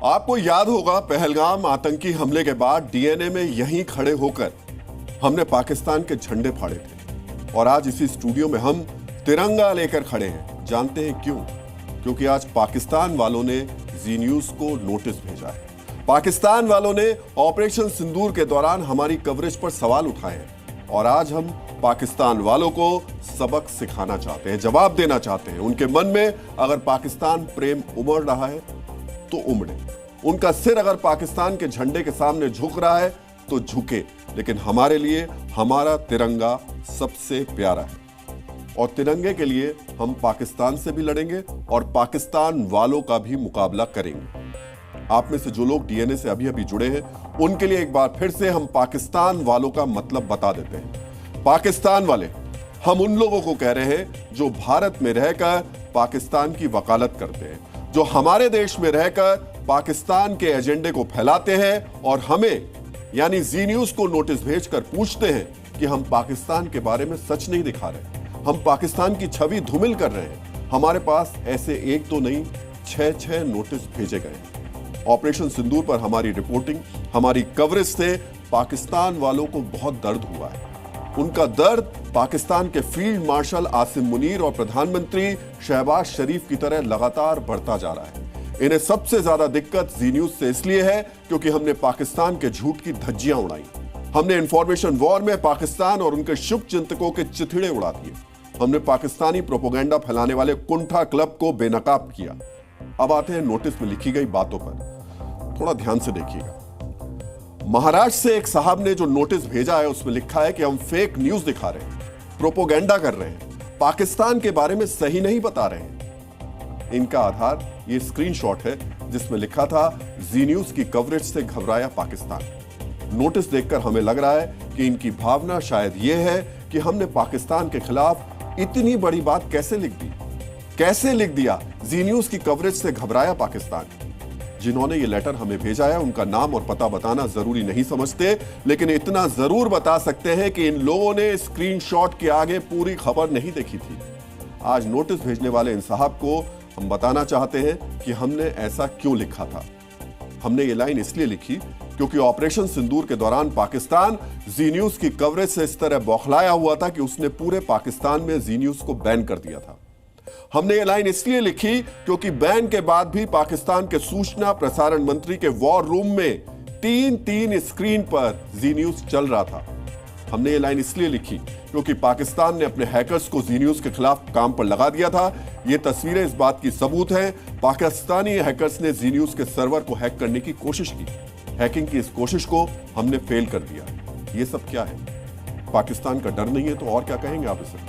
आपको याद होगा पहलगाम आतंकी हमले के बाद डीएनए में यहीं खड़े होकर हमने पाकिस्तान के झंडे फाड़े थे और आज इसी स्टूडियो में हम तिरंगा लेकर खड़े हैं। जानते हैं क्यों? क्योंकि आज पाकिस्तान वालों ने जी न्यूज को नोटिस भेजा है। पाकिस्तान वालों ने ऑपरेशन सिंदूर के दौरान हमारी कवरेज पर सवाल उठाए हैं और आज हम पाकिस्तान वालों को सबक सिखाना चाहते हैं, जवाब देना चाहते हैं। उनके मन में अगर पाकिस्तान प्रेम उमड़ रहा है तो उमड़े, उनका सिर अगर पाकिस्तान के झंडे के सामने झुक रहा है तो झुके, लेकिन हमारे लिए हमारा तिरंगा सबसे प्यारा है और तिरंगे के लिए हम पाकिस्तान से भी लड़ेंगे और पाकिस्तान वालों का भी मुकाबला करेंगे। आप में से जो लोग डीएनए से अभी अभी जुड़े हैं उनके लिए एक बार फिर से हम पाकिस्तान वालों का मतलब बता देते हैं। पाकिस्तान वाले हम उन लोगों को कह रहे हैं जो भारत में रहकर पाकिस्तान की वकालत करते हैं, जो हमारे देश में रहकर पाकिस्तान के एजेंडे को फैलाते हैं और हमें यानी जी न्यूज को नोटिस भेजकर पूछते हैं कि हम पाकिस्तान के बारे में सच नहीं दिखा रहे, हम पाकिस्तान की छवि धूमिल कर रहे हैं। हमारे पास ऐसे एक तो नहीं 6 नोटिस भेजे गए। ऑपरेशन सिंदूर पर हमारी रिपोर्टिंग, हमारी कवरेज से पाकिस्तान वालों को बहुत दर्द हुआ है। उनका दर्द पाकिस्तान के फील्ड मार्शल आसिम मुनीर और प्रधानमंत्री शहबाज शरीफ की तरह लगातार बढ़ता जा रहा है। इन्हें सबसे ज्यादा दिक्कत जी न्यूज से इसलिए है क्योंकि हमने पाकिस्तान के झूठ की धज्जियां उड़ाई। हमने इंफॉर्मेशन वॉर में पाकिस्तान और उनके शुभ चिंतकों के चिथड़े उड़ा दिए। हमने पाकिस्तानी प्रोपोगेंडा फैलाने वाले कुंठा क्लब को बेनकाब किया। अब आते हैं नोटिस में लिखी गई बातों पर। थोड़ा ध्यान से देखिएगा। महाराष्ट्र से एक साहब ने जो नोटिस भेजा है उसमें लिखा है कि हम फेक न्यूज दिखा रहे हैं, प्रोपोगेंडा कर रहे हैं, पाकिस्तान के बारे में सही नहीं बता रहे हैं। इनका आधार ये स्क्रीनशॉट है जिसमें लिखा था जी न्यूज की कवरेज से घबराया पाकिस्तान। नोटिस देखकर हमें लग रहा है कि इनकी भावना शायद ये है कि हमने पाकिस्तान के खिलाफ इतनी बड़ी बात कैसे लिख दी, कैसे लिख दिया जी न्यूज की कवरेज से घबराया पाकिस्तान। जिन्होंने ये लेटर हमें भेजा है उनका नाम और पता बताना जरूरी नहीं समझते, लेकिन इतना जरूर बता सकते हैं कि इन लोगों ने स्क्रीनशॉट के आगे पूरी खबर नहीं देखी थी। आज नोटिस भेजने वाले इन साहब को हम बताना चाहते हैं कि हमने ऐसा क्यों लिखा था। हमने ये लाइन इसलिए लिखी क्योंकि ऑपरेशन सिंदूर के दौरान पाकिस्तान जी न्यूज की कवरेज से इस तरह बौखलाया हुआ था कि उसने पूरे पाकिस्तान में जी न्यूज को बैन कर दिया था। हमने ये लाइन इसलिए लिखी क्योंकि बैन के बाद भी पाकिस्तान के सूचना प्रसारण मंत्री के वॉर रूम में तीन स्क्रीन पर जी न्यूज चल रहा था। हमने ये लाइन इसलिए लिखी क्योंकि पाकिस्तान ने अपने हैकर्स को जी न्यूज के खिलाफ काम पर लगा दिया था। ये तस्वीरें इस बात की सबूत हैं। पाकिस्तानी हैकर्स ने जी न्यूज के सर्वर को हैक करने की कोशिश की। हैकिंग की इस कोशिश को हमने फेल कर दिया। ये सब क्या है? पाकिस्तान का डर नहीं है तो और क्या कहेंगे आप इसे?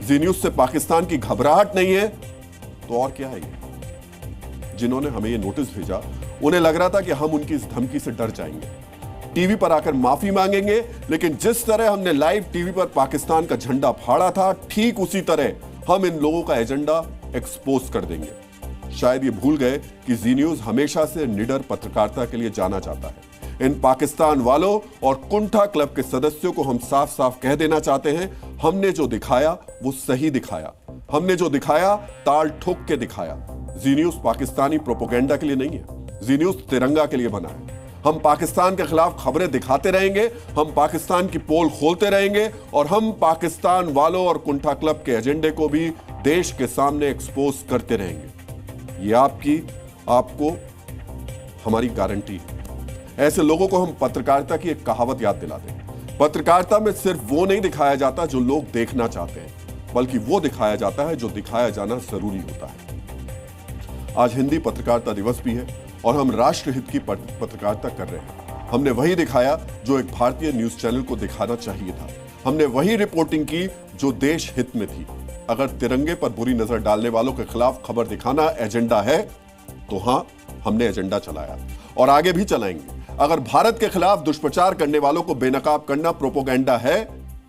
जी न्यूज से पाकिस्तान की घबराहट नहीं है तो और क्या है ये? जिन्होंने हमें ये नोटिस भेजा उन्हें लग रहा था कि हम उनकी इस धमकी से डर जाएंगे, टीवी पर आकर माफी मांगेंगे, लेकिन जिस तरह हमने लाइव टीवी पर पाकिस्तान का झंडा फाड़ा था ठीक उसी तरह हम इन लोगों का एजेंडा एक्सपोज कर देंगे। शायद ये भूल गए कि जी न्यूज हमेशा से निडर पत्रकारिता के लिए जाना जाता है। इन पाकिस्तान वालों और कुंठा क्लब के सदस्यों को हम साफ साफ कह देना चाहते हैं, हमने जो दिखाया वो सही दिखाया। हमने जो दिखाया ताल ठोक के दिखाया। जी न्यूज पाकिस्तानी प्रोपोगेंडा के लिए नहीं है, जी न्यूज तिरंगा के लिए बना है। हम पाकिस्तान के खिलाफ खबरें दिखाते रहेंगे, हम पाकिस्तान की पोल खोलते रहेंगे और हम पाकिस्तान वालों और कुंठा क्लब के एजेंडे को भी देश के सामने एक्सपोज करते रहेंगे। ये आपको हमारी गारंटी है। ऐसे लोगों को हम पत्रकारिता की एक कहावत याद दिला दें। पत्रकारिता में सिर्फ वो नहीं दिखाया जाता जो लोग देखना चाहते हैं, बल्कि वो दिखाया जाता है जो दिखाया जाना जरूरी होता है। आज हिंदी पत्रकारिता दिवस भी है और हम राष्ट्रहित की पत्रकारिता कर रहे हैं। हमने वही दिखाया जो एक भारतीय न्यूज चैनल को दिखाना चाहिए था। हमने वही रिपोर्टिंग की जो देश हित में थी। अगर तिरंगे पर बुरी नजर डालने वालों के खिलाफ खबर दिखाना एजेंडा है तो हां, हमने एजेंडा चलाया और आगे भी चलाएंगे। अगर भारत के खिलाफ दुष्प्रचार करने वालों को बेनकाब करना प्रोपोगेंडा है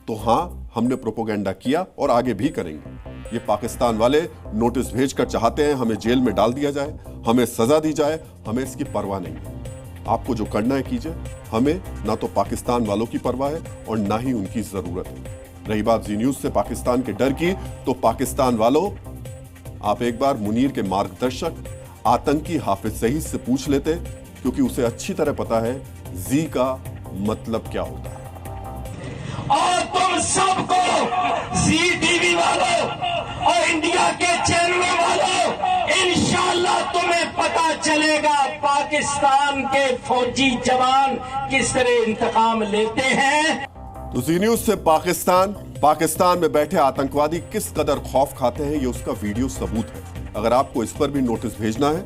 तो हां, हमने प्रोपोगेंडा किया और आगे भी करेंगे। ये पाकिस्तान वाले नोटिस भेजकर चाहते हैं हमें जेल में डाल दिया जाए, हमें सजा दी जाए। हमें इसकी परवाह नहीं है। आपको जो करना है कीजिए। हमें ना तो पाकिस्तान वालों की परवाह है और ना ही उनकी जरूरत है। रही बात जी न्यूज से पाकिस्तान के डर की, तो पाकिस्तान वालों, आप एक बार मुनीर के मार्गदर्शक आतंकी हाफिज सईद से पूछ लेते, क्योंकि उसे अच्छी तरह पता है जी का मतलब क्या होता है। और तुम सबको, जी टीवी वालों और इंडिया के चैनलों वालों, इंशाअल्लाह तुम्हें पता चलेगा पाकिस्तान के फौजी जवान किस तरह इंतकाम लेते हैं। तो जी न्यूज से पाकिस्तान में बैठे आतंकवादी किस कदर खौफ खाते हैं, ये उसका वीडियो सबूत है। अगर आपको इस पर भी नोटिस भेजना है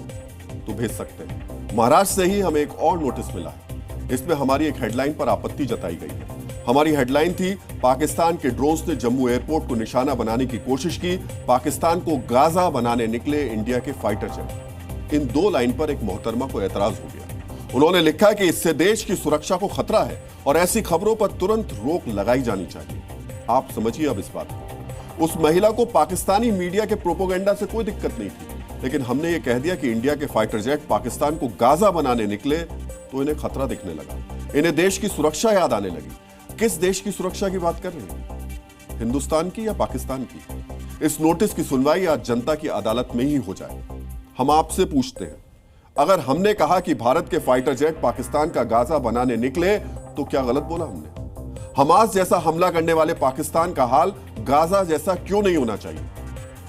तो भेज सकते हैं। महाराष्ट्र से ही हमें एक और नोटिस मिला है। इसमें हमारी एक हेडलाइन पर आपत्ति जताई गई है। हमारी हेडलाइन थी, पाकिस्तान के ड्रोन्स ने जम्मू एयरपोर्ट को निशाना बनाने की कोशिश की, पाकिस्तान को गाजा बनाने निकले इंडिया के फाइटर जेट। इन दो लाइन पर एक मोहतरमा को एतराज हो गया। उन्होंने लिखा कि इससे देश की सुरक्षा को खतरा है और ऐसी खबरों पर तुरंत रोक लगाई जानी चाहिए। आप समझिए अब इस बात को। उस महिला को पाकिस्तानी मीडिया के प्रोपोगेंडा से कोई दिक्कत नहीं थी, लेकिन हमने ये कह दिया कि इंडिया के फाइटर जेट पाकिस्तान को गाजा बनाने निकले तो इन्हें खतरा दिखने लगा। इन्हें देश की सुरक्षा याद आने लगी। किस देश की सुरक्षा की बात कर रहे हैं, हिंदुस्तान की या पाकिस्तान की? इस नोटिस की सुनवाई आज जनता की अदालत में ही हो जाए। हम आपसे पूछते हैं, अगर हमने कहा कि भारत के फाइटर जेट पाकिस्तान का गाजा बनाने निकले तो क्या गलत बोला हमने? हमास जैसा हमला करने वाले पाकिस्तान का हाल गाजा जैसा क्यों नहीं होना चाहिए?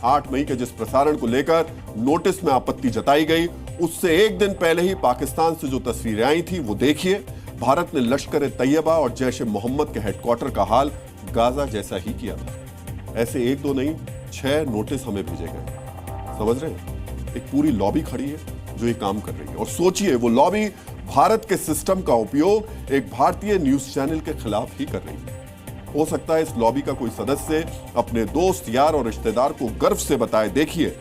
8 मई के जिस प्रसारण को लेकर नोटिस में आपत्ति जताई गई, उससे एक दिन पहले ही पाकिस्तान से जो तस्वीरें आई थी वो देखिए। भारत ने लश्कर तैयबा और जैश ए मोहम्मद के हेडक्वार्टर का हाल गाजा जैसा ही किया था। ऐसे 1 2 नहीं, 6 नोटिस हमें भेजे गए। समझ रहे हैं? एक पूरी लॉबी खड़ी है जो ये काम कर रही है। और सोचिए, वो लॉबी भारत के सिस्टम का उपयोग एक भारतीय न्यूज चैनल के खिलाफ ही कर रही है। हो सकता है इस लॉबी का कोई सदस्य अपने दोस्त, यार और रिश्तेदार को गर्व से बताए, देखिए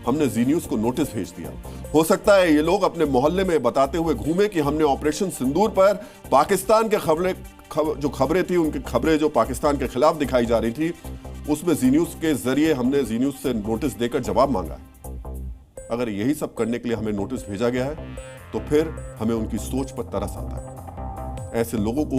हमने जी न्यूज को नोटिस भेज दिया। हो सकता है ये लोग अपने मोहल्ले में बताते हुए घूमे कि हमने ऑपरेशन सिंदूर पर पाकिस्तान के जो खबरें थी, उनकी खबरें जो पाकिस्तान के खिलाफ दिखाई जा रही थी, उसमें जी न्यूज के जरिए हमने जी न्यूज से नोटिस देकर जवाब मांगा। अगर यही सब करने के लिए हमें नोटिस भेजा गया है तो फिर हमें उनकी सोच पर तरस आता है। ऐसे लोगों को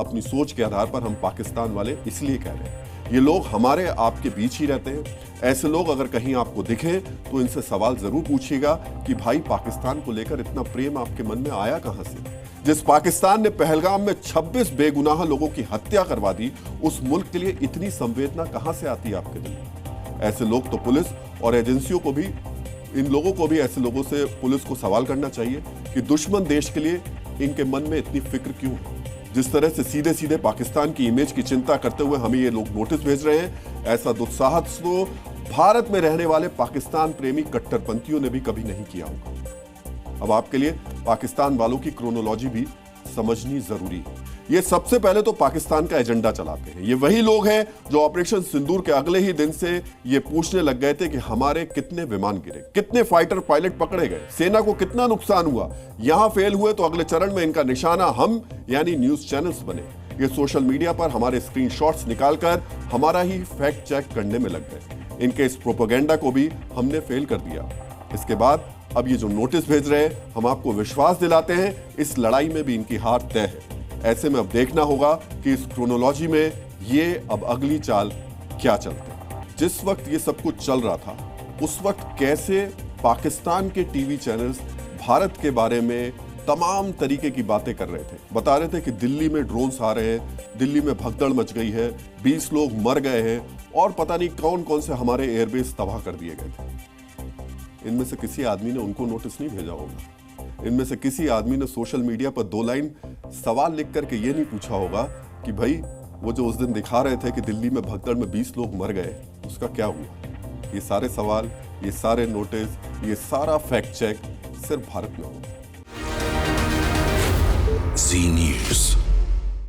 अपनी सोच के आधार पर हम पाकिस्तान वाले इसलिए कह रहे हैं। ये लोग हमारे आपके बीच ही रहते हैं। ऐसे लोग अगर कहीं आपको दिखें तो इनसे सवाल जरूर पूछिएगा कि भाई, पाकिस्तान को लेकर इतना प्रेम आपके मन में आया कहां से? जिस पाकिस्तान ने पहलगाम में 26 बेगुनाह लोगों की हत्या करवा दी, उस मुल्क के लिए इतनी संवेदना कहां से आती है आपके दिल में? ऐसे लोग तो पुलिस और एजेंसियों को भी, इन लोगों को भी, ऐसे लोगों से पुलिस को सवाल करना चाहिए कि दुश्मन देश के लिए इनके मन में इतनी फिक्र क्यों है? जिस तरह से सीधे सीधे पाकिस्तान की इमेज की चिंता करते हुए हमें ये लोग नोटिस भेज रहे हैं, ऐसा दुस्साहस तो भारत में रहने वाले पाकिस्तान प्रेमी कट्टरपंथियों ने भी कभी नहीं किया होगा। अब आपके लिए पाकिस्तान वालों की क्रोनोलॉजी भी समझनी जरूरी है। ये सबसे पहले तो पाकिस्तान का एजेंडा चलाते हैं। ये वही लोग हैं जो ऑपरेशन सिंदूर के अगले ही दिन से ये पूछने लग गए थे कि हमारे कितने विमान गिरे, कितने फाइटर पायलट पकड़े गए, सेना को कितना नुकसान हुआ। यहां फेल हुए तो अगले चरण में इनका निशाना हम यानी न्यूज चैनल्स बने। ये सोशल मीडिया पर हमारे स्क्रीनशॉट्स निकालकर हमारा ही फैक्ट चेक करने में लग गए। इनके इस प्रोपेगेंडा को भी हमने फेल कर दिया। इसके बाद अब ये जो नोटिस भेज रहे हैं, हम आपको विश्वास दिलाते हैं इस लड़ाई में भी इनकी हार तय है। ऐसे में अब देखना होगा कि इस क्रोनोलॉजी में ये अब अगली चाल क्या चलते हैं। जिस वक्त ये सब कुछ चल रहा था, उस वक्त कैसे पाकिस्तान के टीवी चैनल्स भारत के बारे में तमाम तरीके की बातें कर रहे थे। बता रहे थे कि दिल्ली में ड्रोन्स आ रहे हैं, दिल्ली में भगदड़ मच गई है, 20 लोग मर गए हैं और पता नहीं कौन कौन से हमारे एयरबेस तबाह कर दिए गए थे। इनमें से किसी आदमी ने उनको नोटिस नहीं भेजा होगा। इनमें से किसी आदमी ने सोशल मीडिया पर 2 लाइन सवाल लिख करके ये नहीं पूछा होगा कि भाई, वो जो उस दिन दिखा रहे थे कि दिल्ली में भगदड़ में 20 लोग मर गए, उसका क्या हुआ? ये सारे सवाल, ये सारे नोटिस, ये सारा फैक्ट चेक सिर्फ भारत में होगा। जी न्यूज़।